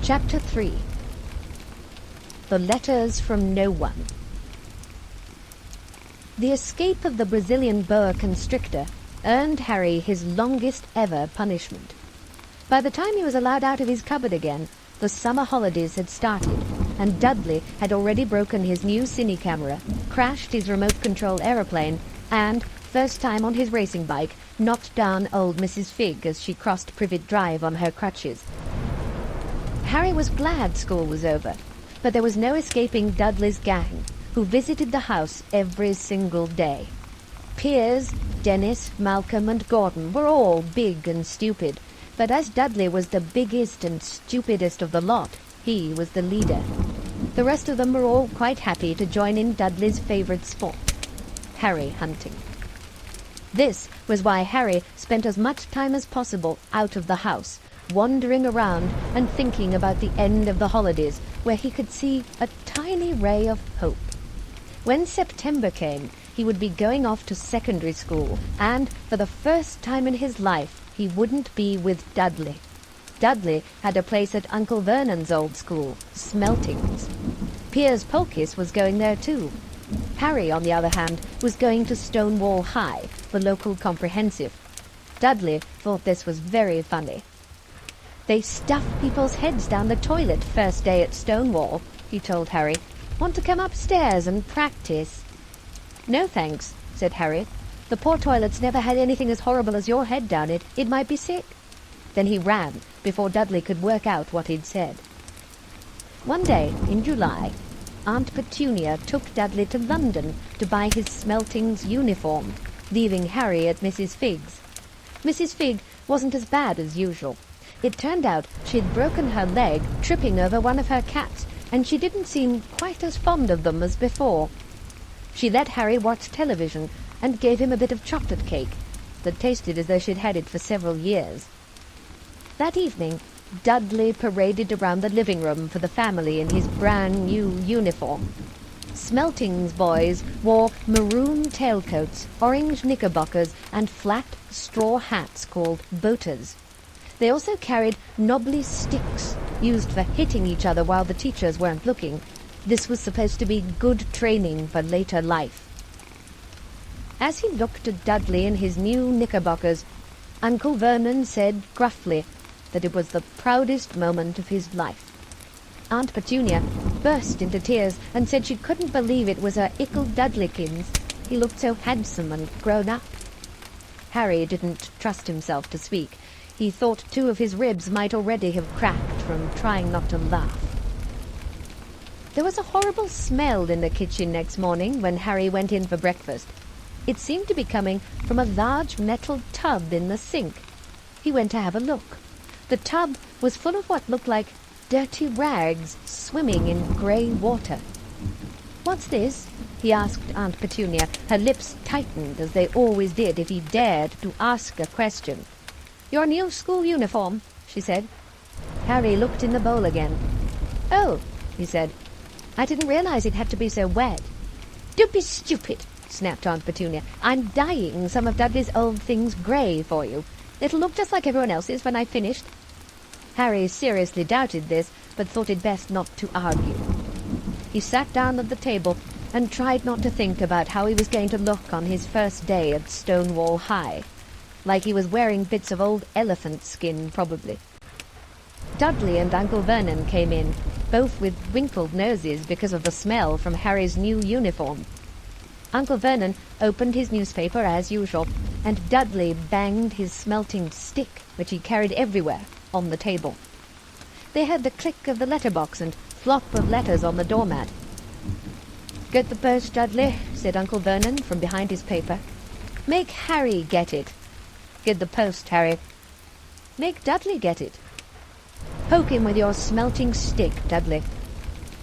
Chapter 3. The Letters from No One. The escape of the Brazilian boa constrictor earned Harry his longest ever punishment. By the time he was allowed out of his cupboard again, the summer holidays had started, and Dudley had already broken his new cine camera, crashed his remote-control aeroplane, and, first time on his racing bike, knocked down old Mrs. Figg as she crossed Privet Drive on her crutches. Harry was glad school was over, but there was no escaping Dudley's gang, who visited the house every single day. Piers, Dennis, Malcolm and Gordon were all big and stupid, but as Dudley was the biggest and stupidest of the lot, he was the leader. The rest of them were all quite happy to join in Dudley's favourite sport, Harry hunting. This was why Harry spent as much time as possible out of the house, wandering around and thinking about the end of the holidays, where he could see a tiny ray of hope. When September came, he would be going off to secondary school, and for the first time in his life, he wouldn't be with Dudley. Dudley had a place at Uncle Vernon's old school, Smeltings. Piers Polkiss was going there too. Harry, on the other hand, was going to Stonewall High, the local comprehensive. Dudley thought this was very funny. "They stuff people's heads down the toilet first day at Stonewall," he told Harry. "Want to come upstairs and practice?" "No, thanks," said Harry. "The poor toilet's never had anything as horrible as your head down it. It might be sick." Then he ran, before Dudley could work out what he'd said. One day, in July, Aunt Petunia took Dudley to London to buy his Smeltings uniform, leaving Harry at Mrs. Figg's. Mrs. Figg wasn't as bad as usual. It turned out she'd broken her leg tripping over one of her cats, and she didn't seem quite as fond of them as before. She let Harry watch television and gave him a bit of chocolate cake that tasted as though she'd had it for several years. That evening, Dudley paraded around the living room for the family in his brand new uniform. Smeltings boys wore maroon tailcoats, orange knickerbockers, and flat straw hats called boaters. They also carried knobbly sticks, used for hitting each other while the teachers weren't looking. This was supposed to be good training for later life. As he looked at Dudley in his new knickerbockers, Uncle Vernon said gruffly that it was the proudest moment of his life. Aunt Petunia burst into tears and said she couldn't believe it was her ickle Dudleykins. He looked so handsome and grown up. Harry didn't trust himself to speak. He thought 2 of his ribs might already have cracked from trying not to laugh. There was a horrible smell in the kitchen next morning when Harry went in for breakfast. It seemed to be coming from a large metal tub in the sink. He went to have a look. The tub was full of what looked like dirty rags swimming in grey water. "What's this?" he asked Aunt Petunia. Her lips tightened, as they always did if he dared to ask a question. "Your new school uniform," she said. Harry looked in the bowl again. "Oh," he said. "I didn't realize it had to be so wet." "Don't be stupid," snapped Aunt Petunia. "I'm dyeing some of Dudley's old things grey for you. It'll look just like everyone else's when I've finished." Harry seriously doubted this, but thought it best not to argue. He sat down at the table and tried not to think about how he was going to look on his first day at Stonewall High. Like he was wearing bits of old elephant skin, probably. Dudley and Uncle Vernon came in, both with wrinkled noses because of the smell from Harry's new uniform. Uncle Vernon opened his newspaper as usual, and Dudley banged his smelting stick, which he carried everywhere, on the table. They heard the click of the letterbox and flop of letters on the doormat. "Get the post, Dudley," said Uncle Vernon from behind his paper. "Make Harry get it." "Get the post, Harry." "Make Dudley get it." "Poke him with your smelting stick, Dudley."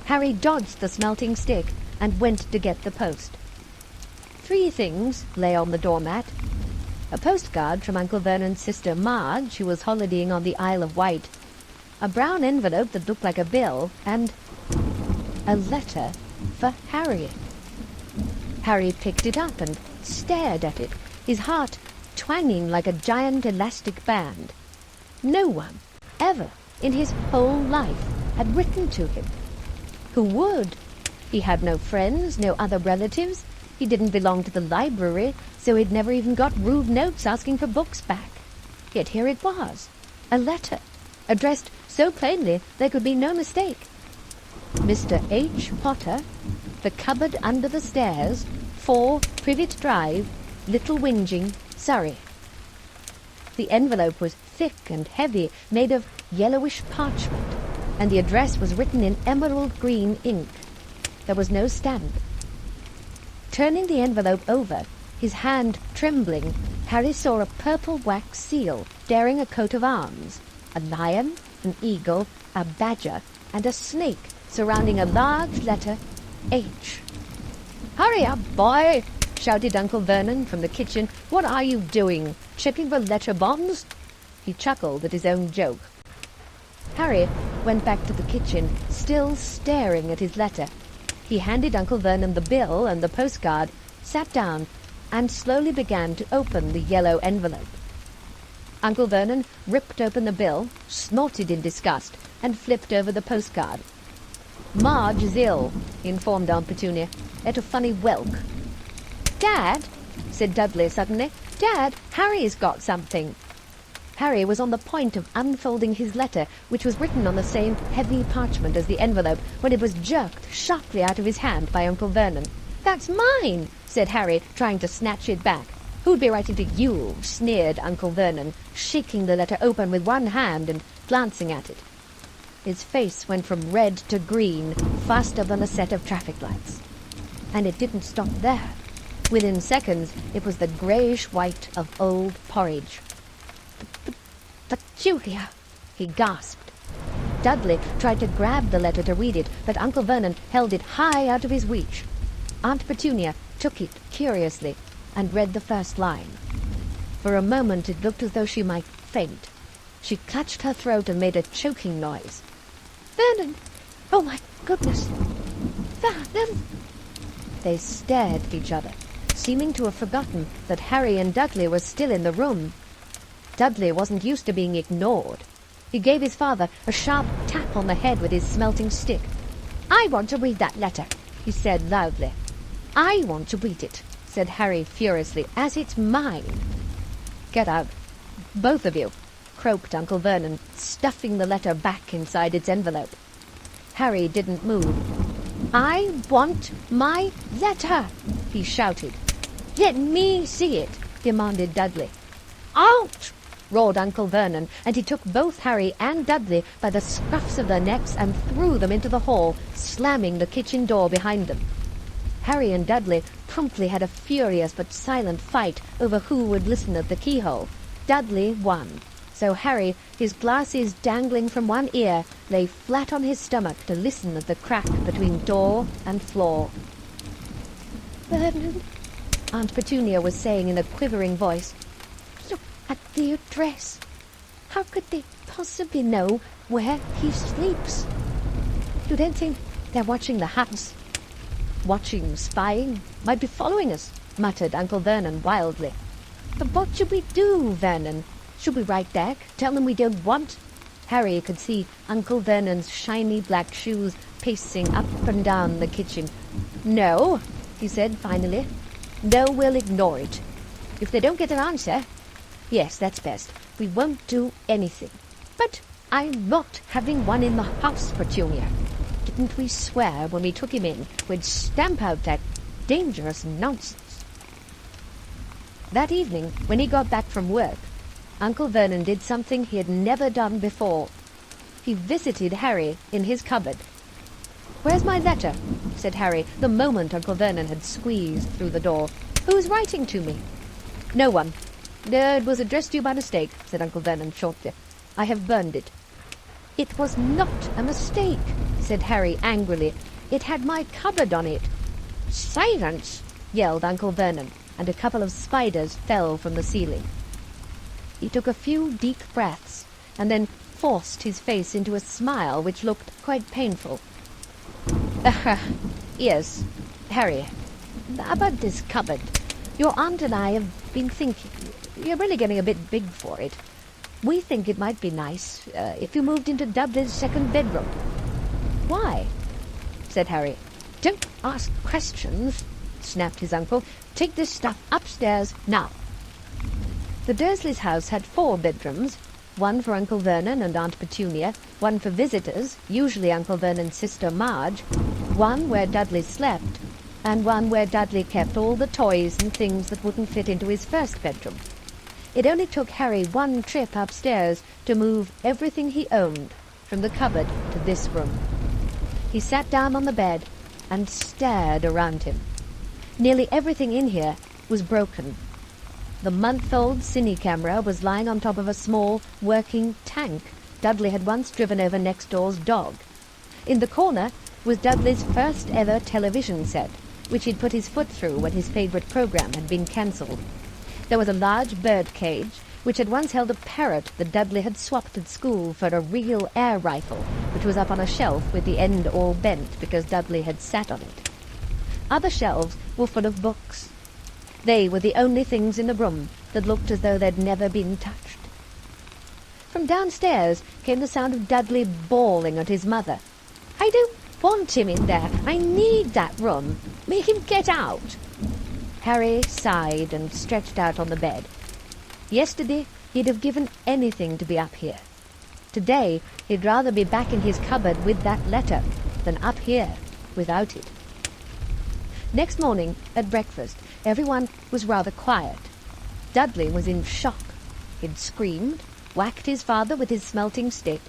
Harry dodged the smelting stick and went to get the post. 3 things lay on the doormat. A postcard from Uncle Vernon's sister Marge, who was holidaying on the Isle of Wight, a brown envelope that looked like a bill, and a letter for Harry. Harry picked it up and stared at it, his heart twanging like a giant elastic band. No one, ever, in his whole life, had written to him. Who would? He had no friends, no other relatives. He didn't belong to the library, so he'd never even got rude notes asking for books back. Yet here it was, a letter, addressed so plainly there could be no mistake. Mr. H. Potter, The Cupboard Under the Stairs, 4 Privet Drive, Little Whinging, Surrey. The envelope was thick and heavy, made of yellowish parchment, and the address was written in emerald green ink. There was no stamp. Turning the envelope over, his hand trembling, Harry saw a purple wax seal bearing a coat of arms, a lion, an eagle, a badger, and a snake surrounding a large letter H. "Hurry up, boy!" shouted Uncle Vernon from the kitchen. "What are you doing? Checking for letter bombs?" He chuckled at his own joke. Harry went back to the kitchen, still staring at his letter. He handed Uncle Vernon the bill and the postcard, sat down, and slowly began to open the yellow envelope. Uncle Vernon ripped open the bill, snorted in disgust, and flipped over the postcard. "Marge is ill," he informed Aunt Petunia. "At a funny whelk." "Dad," said Dudley suddenly, "Dad, Harry's got something." Harry was on the point of unfolding his letter, which was written on the same heavy parchment as the envelope, when it was jerked sharply out of his hand by Uncle Vernon. "That's mine," said Harry, trying to snatch it back. "Who'd be writing to you?" sneered Uncle Vernon, shaking the letter open with one hand and glancing at it. His face went from red to green faster than a set of traffic lights. And it didn't stop there. Within seconds, it was the greyish-white of old porridge. "But Julia," he gasped. Dudley tried to grab the letter to read it, but Uncle Vernon held it high out of his reach. Aunt Petunia took it curiously and read the first line. For a moment it looked as though she might faint. She clutched her throat and made a choking noise. "Vernon! Oh, my goodness! Vernon!" They stared at each other, seeming to have forgotten that Harry and Dudley were still in the room. Dudley wasn't used to being ignored. He gave his father a sharp tap on the head with his smelting stick. "I want to read that letter," he said loudly. "I want to read it," said Harry furiously, "as it's mine." "Get out, both of you," croaked Uncle Vernon, stuffing the letter back inside its envelope. Harry didn't move. "I want my letter," he shouted. "Let me see it," demanded Dudley. "Out!" roared Uncle Vernon, and he took both Harry and Dudley by the scruffs of their necks and threw them into the hall, slamming the kitchen door behind them. Harry and Dudley promptly had a furious but silent fight over who would listen at the keyhole. Dudley won, so Harry, his glasses dangling from one ear, lay flat on his stomach to listen at the crack between door and floor. "Vernon," Aunt Petunia was saying in a quivering voice, "look at the address. How could they possibly know where he sleeps? You don't think they're watching the house?" "Watching, spying, might be following us," muttered Uncle Vernon wildly. "But what should we do, Vernon? Should we write back, tell them we don't want—" Harry could see Uncle Vernon's shiny black shoes pacing up and down the kitchen. "No," he said finally. "No, we'll ignore it. If they don't get an answer, yes, that's best. We won't do anything. But I'm not having one in the house, Petunia. Didn't we swear when we took him in we'd stamp out that dangerous nonsense?" That evening, when he got back from work, Uncle Vernon did something he had never done before. He visited Harry in his cupboard. "Where's my letter?" said Harry, the moment Uncle Vernon had squeezed through the door. "Who's writing to me?" "No one. It was addressed to you by mistake," said Uncle Vernon shortly. "I have burned it." "It was not a mistake," said Harry angrily. "It had my cupboard on it." "Silence!" yelled Uncle Vernon, and a couple of spiders fell from the ceiling. He took a few deep breaths, and then forced his face into a smile which looked quite painful. "Yes, Harry, about this cupboard. Your aunt and I have been thinking. You're really getting a bit big for it. We think it might be nice if you moved into Dudley's second bedroom. "Why?" said Harry. "Don't ask questions," snapped his uncle. "Take this stuff upstairs now." The Dursleys' house had 4 bedrooms, one for Uncle Vernon and Aunt Petunia, one for visitors, usually Uncle Vernon's sister Marge, one where Dudley slept, and one where Dudley kept all the toys and things that wouldn't fit into his first bedroom. It only took Harry 1 trip upstairs to move everything he owned from the cupboard to this room. He sat down on the bed and stared around him. Nearly everything in here was broken. The month-old cine camera was lying on top of a small, working tank Dudley had once driven over next door's dog. In the corner was Dudley's first ever television set, which he'd put his foot through when his favourite program had been cancelled. There was a large bird cage, which had once held a parrot that Dudley had swapped at school for a real air rifle, which was up on a shelf with the end all bent because Dudley had sat on it. Other shelves were full of books. They were the only things in the room that looked as though they'd never been touched. From downstairs came the sound of Dudley bawling at his mother. "I don't want him in there. I need that room. Make him get out." Harry sighed and stretched out on the bed. Yesterday he'd have given anything to be up here. Today he'd rather be back in his cupboard with that letter than up here without it. Next morning, at breakfast, everyone was rather quiet. Dudley was in shock. He'd screamed, whacked his father with his smelting stick,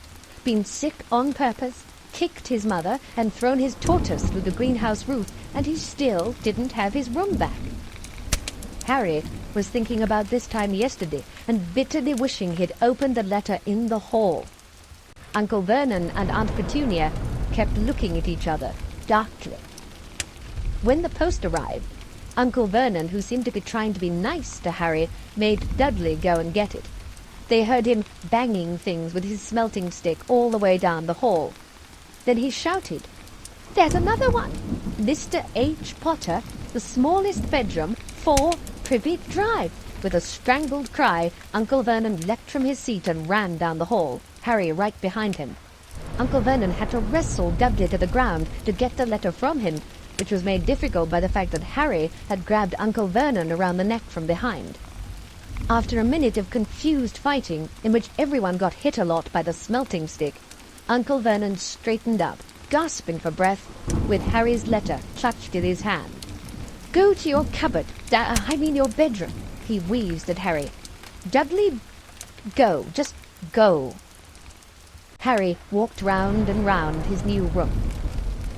been sick on purpose, kicked his mother, and thrown his tortoise through the greenhouse roof, and he still didn't have his room back. Harry was thinking about this time yesterday and bitterly wishing he'd opened the letter in the hall. Uncle Vernon and Aunt Petunia kept looking at each other darkly. When the post arrived, Uncle Vernon, who seemed to be trying to be nice to Harry, made Dudley go and get it. They heard him banging things with his smelting stick all the way down the hall. Then he shouted, "There's another one! Mr. H. Potter, the smallest bedroom, 4 Privet Drive." With a strangled cry, Uncle Vernon leapt from his seat and ran down the hall, Harry right behind him. Uncle Vernon had to wrestle Dudley to the ground to get the letter from him, which was made difficult by the fact that Harry had grabbed Uncle Vernon around the neck from behind. After a minute of confused fighting, in which everyone got hit a lot by the smelting stick, Uncle Vernon straightened up, gasping for breath, with Harry's letter clutched in his hand. "Go to your cupboard, your bedroom," he wheezed at Harry. "Dudley, go, just go." Harry walked round and round his new room.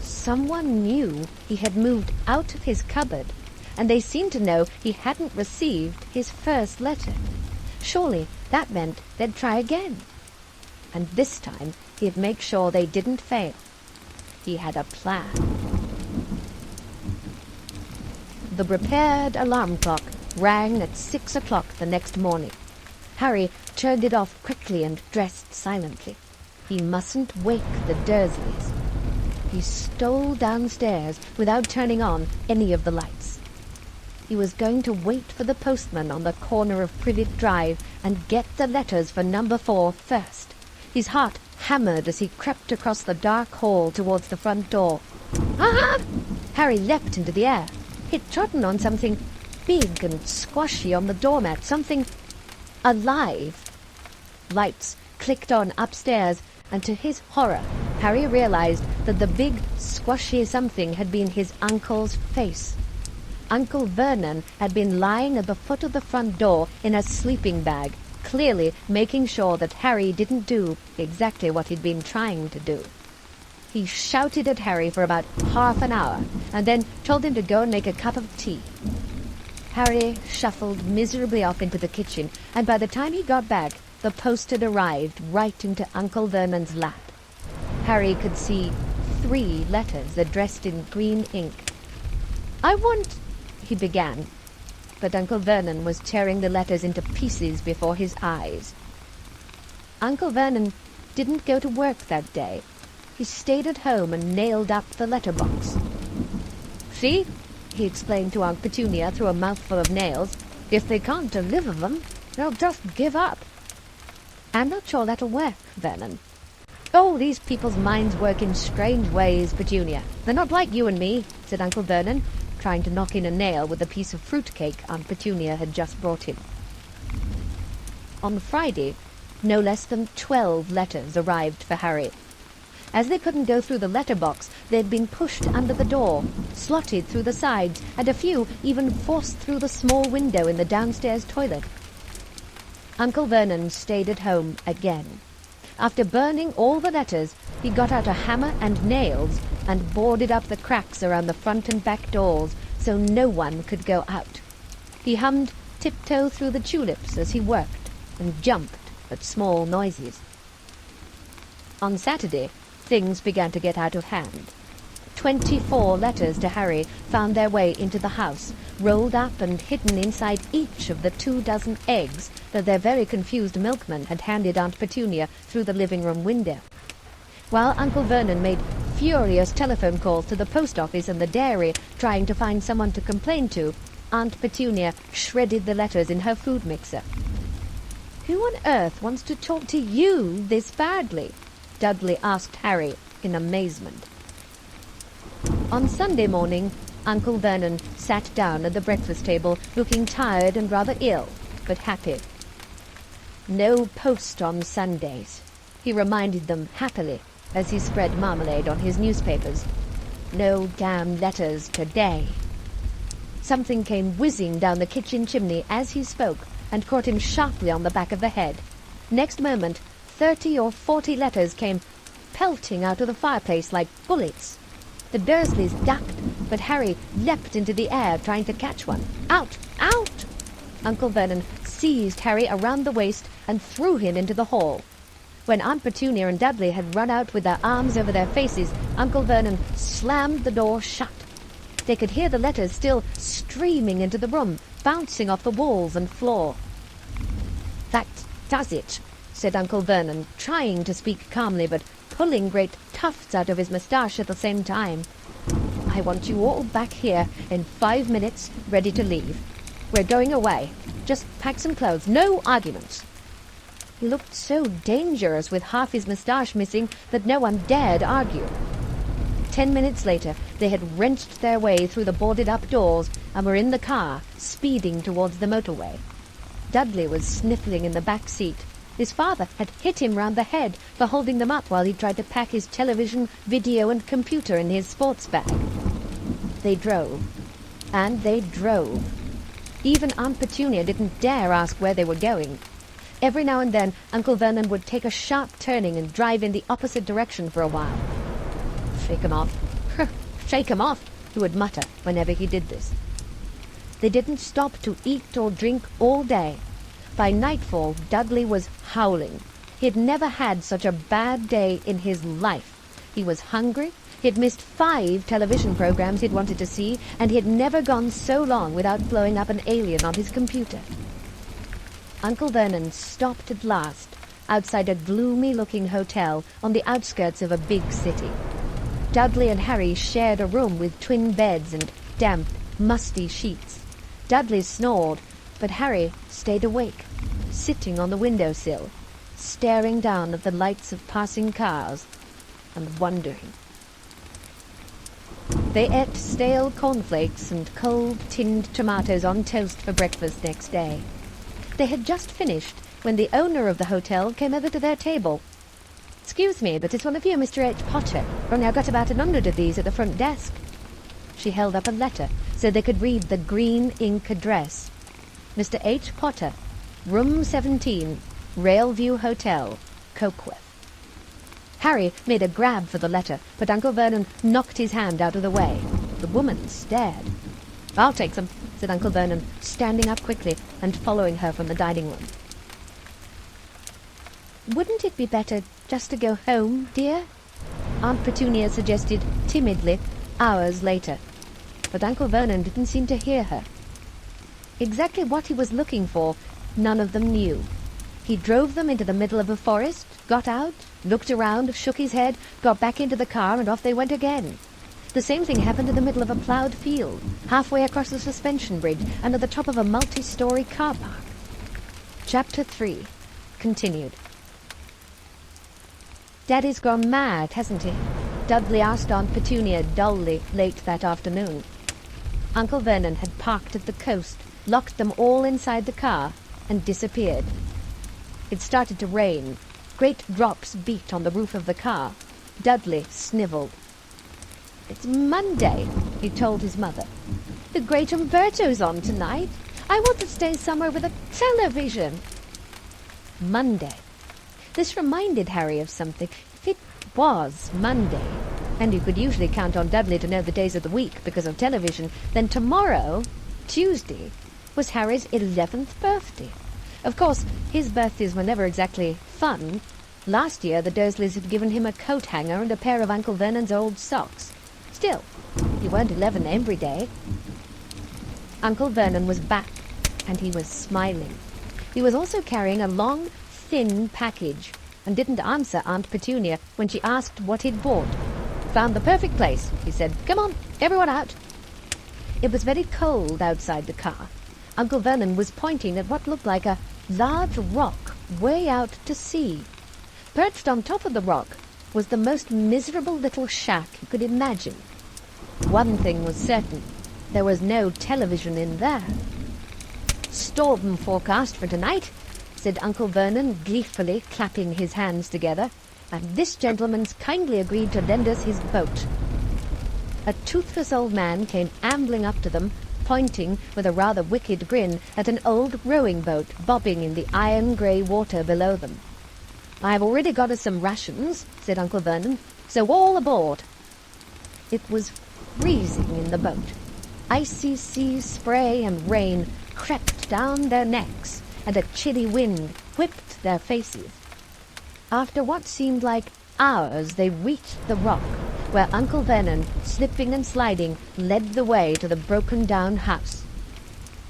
Someone knew he had moved out of his cupboard, and they seemed to know he hadn't received his first letter. Surely that meant they'd try again. And this time he'd make sure they didn't fail. He had a plan. The prepared alarm clock rang at 6 o'clock the next morning. Harry turned it off quickly and dressed silently. He mustn't wake the Dursleys. He stole downstairs without turning on any of the lights. He was going to wait for the postman on the corner of Privet Drive and get the letters for number 4 first. His heart hammered as he crept across the dark hall towards the front door. "Ah!" Harry leapt into the air. He'd trodden on something big and squashy on the doormat, something alive. Lights clicked on upstairs, and to his horror, Harry realized that the big, squashy something had been his uncle's face. Uncle Vernon had been lying at the foot of the front door in a sleeping bag, clearly making sure that Harry didn't do exactly what he'd been trying to do. He shouted at Harry for about half an hour, and then told him to go and make a cup of tea. Harry shuffled miserably off into the kitchen, and by the time he got back, the post had arrived right into Uncle Vernon's lap. Harry could see 3 letters addressed in green ink. "I want—" he began, but Uncle Vernon was tearing the letters into pieces before his eyes. Uncle Vernon didn't go to work that day. He stayed at home and nailed up the letterbox. "See," he explained to Aunt Petunia through a mouthful of nails, "if they can't deliver them, they'll just give up." "I'm not sure that'll work, Vernon." "Oh, these people's minds work in strange ways, Petunia. They're not like you and me," said Uncle Vernon, trying to knock in a nail with a piece of fruit-cake Aunt Petunia had just brought him. On Friday, no less than 12 letters arrived for Harry. As they couldn't go through the letterbox, they'd been pushed under the door, slotted through the sides, and a few even forced through the small window in the downstairs toilet. Uncle Vernon stayed at home again. After burning all the letters, he got out a hammer and nails and boarded up the cracks around the front and back doors so no one could go out. He hummed Tiptoe Through the Tulips as he worked and jumped at small noises. On Saturday, things began to get out of hand. 24 letters to Harry found their way into the house, rolled up and hidden inside each of the 24 eggs that their very confused milkman had handed Aunt Petunia through the living-room window. While Uncle Vernon made furious telephone calls to the post office and the dairy, trying to find someone to complain to, Aunt Petunia shredded the letters in her food mixer. "Who on earth wants to talk to you this badly?" Dudley asked Harry in amazement. On Sunday morning, Uncle Vernon sat down at the breakfast table, looking tired and rather ill, but happy. "No post on Sundays," he reminded them happily as he spread marmalade on his newspapers. "No damn letters today." Something came whizzing down the kitchen chimney as he spoke and caught him sharply on the back of the head. Next moment, 30 or 40 letters came pelting out of the fireplace like bullets. The Dursleys ducked, but Harry leapt into the air, trying to catch one. "Out! Out!" Uncle Vernon seized Harry around the waist and threw him into the hall. When Aunt Petunia and Dudley had run out with their arms over their faces, Uncle Vernon slammed the door shut. They could hear the letters still streaming into the room, bouncing off the walls and floor. "That does it," said Uncle Vernon, trying to speak calmly, but pulling great tufts out of his moustache at the same time. "I want you all back here in 5 minutes, ready to leave. We're going away. Just pack some clothes. No arguments." He looked so dangerous with half his moustache missing that no one dared argue. 10 minutes later, they had wrenched their way through the boarded-up doors and were in the car, speeding towards the motorway. Dudley was sniffling in the back seat. His father had hit him round the head for holding them up while he tried to pack his television, video, and computer in his sports bag. They drove. And they drove. Even Aunt Petunia didn't dare ask where they were going. Every now and then, Uncle Vernon would take a sharp turning and drive in the opposite direction for a while. "Shake 'em off. Shake 'em off," he would mutter whenever he did this. They didn't stop to eat or drink all day. By nightfall, Dudley was howling. He had never had such a bad day in his life. He was hungry, he had missed 5 television programs he'd wanted to see, and he had never gone so long without blowing up an alien on his computer. Uncle Vernon stopped at last, outside a gloomy-looking hotel on the outskirts of a big city. Dudley and Harry shared a room with twin beds and damp, musty sheets. Dudley snored, but Harry stayed awake, sitting on the windowsill, staring down at the lights of passing cars and wondering. They ate stale cornflakes and cold tinned tomatoes on toast for breakfast next day. They had just finished when the owner of the hotel came over to their table. "Excuse me, but it's one of you, Mr. H. Potter. Only I've got about 100 of these at the front desk." She held up a letter so they could read the green ink address. Mr. H. Potter, Room 17, Railview Hotel, Cokeworth. Harry made a grab for the letter, but Uncle Vernon knocked his hand out of the way. The woman stared. "I'll take them," said Uncle Vernon, standing up quickly and following her from the dining room. "Wouldn't it be better just to go home, dear?" Aunt Petunia suggested timidly, hours later. But Uncle Vernon didn't seem to hear her. Exactly what he was looking for, none of them knew. He drove them into the middle of a forest, got out, looked around, shook his head, got back into the car, and off they went again. The same thing happened in the middle of a ploughed field, halfway across the suspension bridge, and at the top of a multi-story car park. Chapter 3. Continued. "Daddy's gone mad, hasn't he?" Dudley asked Aunt Petunia dully late that afternoon. Uncle Vernon had parked at the coast, locked them all inside the car, and disappeared. It started to rain. Great drops beat on the roof of the car. Dudley snivelled. "It's Monday," he told his mother. "The great Umberto's on tonight. I want to stay somewhere with a television." Monday. This reminded Harry of something. If it was Monday, and you could usually count on Dudley to know the days of the week because of television, then tomorrow, Tuesday, was Harry's 11th birthday. Of course, his birthdays were never exactly fun. Last year, the Dursleys had given him a coat hanger and a pair of Uncle Vernon's old socks. Still, you weren't 11 every day. Uncle Vernon was back, and he was smiling. He was also carrying a long, thin package, and didn't answer Aunt Petunia when she asked what he'd bought. "Found the perfect place," he said. "Come on, everyone out." It was very cold outside the car. Uncle Vernon was pointing at what looked like a large rock way out to sea. Perched on top of the rock was the most miserable little shack you could imagine. One thing was certain. There was no television in there. "Storm forecast for tonight," said Uncle Vernon gleefully, clapping his hands together. "And this gentleman's kindly agreed to lend us his boat." A toothless old man came ambling up to them, pointing with a rather wicked grin at an old rowing boat bobbing in the iron-grey water below them. "I've already got us some rations," said Uncle Vernon, "so all aboard." It was freezing in the boat. Icy sea spray and rain crept down their necks, and a chilly wind whipped their faces. After what seemed like hours, they reached the rock, where Uncle Vernon, slipping and sliding, led the way to the broken-down house.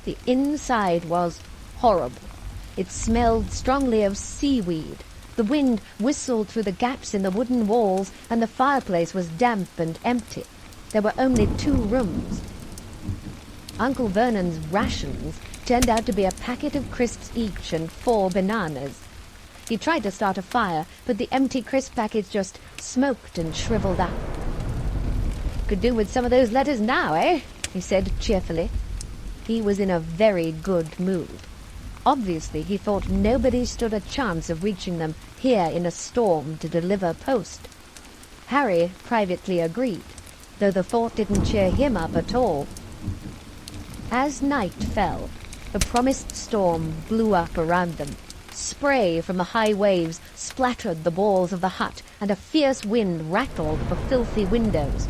The inside was horrible. It smelled strongly of seaweed. The wind whistled through the gaps in the wooden walls, and the fireplace was damp and empty. There were only 2 rooms. Uncle Vernon's rations turned out to be a packet of crisps each and 4 bananas. He tried to start a fire, but the empty crisp packets just smoked and shriveled up. "Could do with some of those letters now, eh?" he said cheerfully. He was in a very good mood. Obviously, he thought nobody stood a chance of reaching them here in a storm to deliver post. Harry privately agreed, though the thought didn't cheer him up at all. As night fell, the promised storm blew up around them. Spray from the high waves splattered the walls of the hut, and a fierce wind rattled the filthy windows.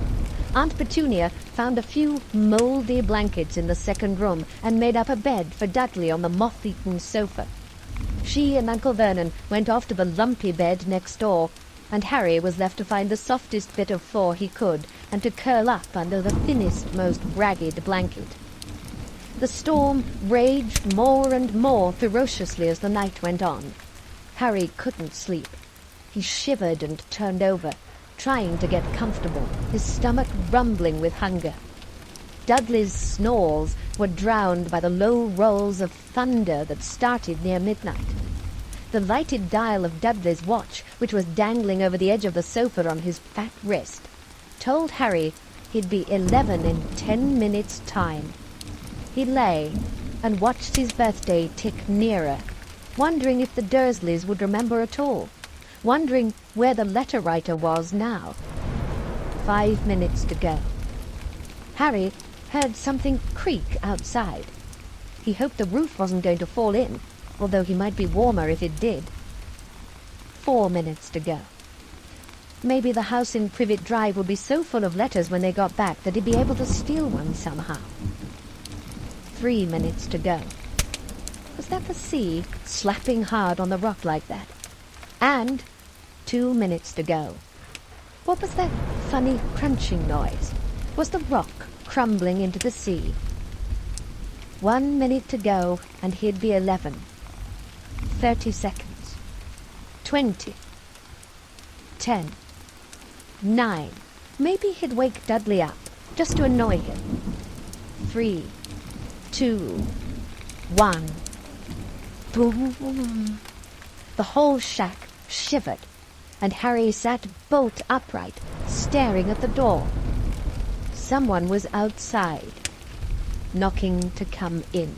Aunt Petunia found a few mouldy blankets in the second room and made up a bed for Dudley on the moth-eaten sofa. She and Uncle Vernon went off to the lumpy bed next door, and Harry was left to find the softest bit of floor he could and to curl up under the thinnest, most ragged blanket. The storm raged more and more ferociously as the night went on. Harry couldn't sleep. He shivered and turned over, trying to get comfortable, his stomach rumbling with hunger. Dudley's snores were drowned by the low rolls of thunder that started near midnight. The lighted dial of Dudley's watch, which was dangling over the edge of the sofa on his fat wrist, told Harry he'd be 11 in 10 minutes' time. He lay and watched his birthday tick nearer, wondering if the Dursleys would remember at all, wondering where the letter-writer was now. 5 minutes to go. Harry heard something creak outside. He hoped the roof wasn't going to fall in, although he might be warmer if it did. 4 minutes to go. Maybe the house in Privet Drive would be so full of letters when they got back that he'd be able to steal one somehow. 3 minutes to go. Was that the sea slapping hard on the rock like that? And 2 minutes to go. What was that funny crunching noise? Was the rock crumbling into the sea? 1 minute to go, and he'd be 11. 30 seconds. 20. 10. 9. Maybe he'd wake Dudley up, just to annoy him. 3, 2, 1. Boom. The whole shack shivered. and Harry sat bolt upright, staring at the door. Someone was outside, knocking to come in.